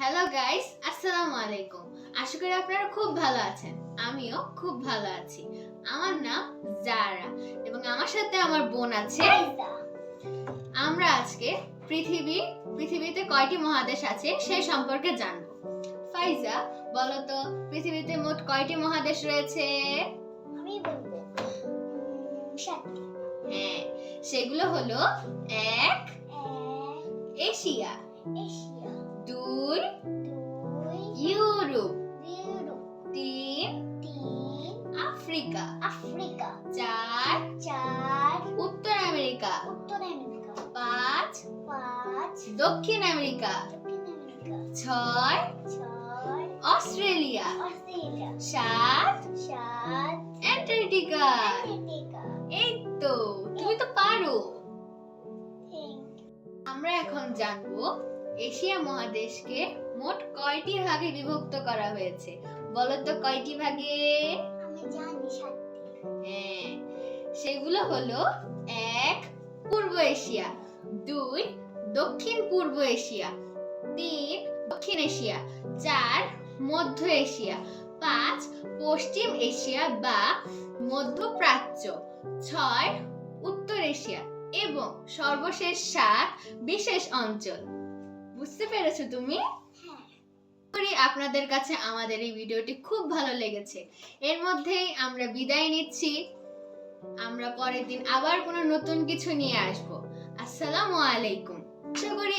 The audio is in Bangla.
হ্যালো গাইস, আসসালামু আলাইকুম। আশা করি আপনারা খুব ভালো আছেন। আমিও খুব ভালো আছি। আমার নাম জারা এবং আমার সাথে আমার বোন আছে। আমরা আজকে পৃথিবীতে কয়টি মহাদেশ আছে সে সম্পর্কে জানবো। ফাইজা, বলো তো পৃথিবীতে মোট কয়টি মহাদেশ রয়েছে? আমি বলবো 7টি। হ্যাঁ, সেগুলো হলো 1 এশিয়া, 2 ইউরোপ, 3 আফ্রিকা, 4 উত্তর আমেরিকা, 5 দক্ষিণ আমেরিকা, 6 অস্ট্রেলিয়া, 7 অ্যান্টার্কটিকা। এই তো, তুমি তো পারো। আমরা এখন জানবো এশিয়া মহাদেশকে মোট কয়টি ভাগে বিভক্ত করা হয়েছে। বলো তো কয়টি ভাগে? আমি জানি 7টি। হ্যাঁ, সেগুলো হলো 1 পূর্ব এশিয়া, 2 দক্ষিণ পূর্ব এশিয়া, 3 দক্ষিণ এশিয়া, 4 মধ্য এশিয়া, 5 পশ্চিম এশিয়া বা মধ্যপ্রাচ্য, 6 উত্তর এশিয়া এবং সর্বশেষ 7 বিশেষ অঞ্চল। বুঝতে পেরেছো তুমি? করি আপনাদের কাছে আমাদের এই ভিডিওটি খুব ভালো লেগেছে। এর মধ্যেই আমরা বিদায় নিচ্ছি। আমরা পরের দিন আবার কোনো নতুন কিছু নিয়ে আসব। আসসালামু আলাইকুম। আশা করি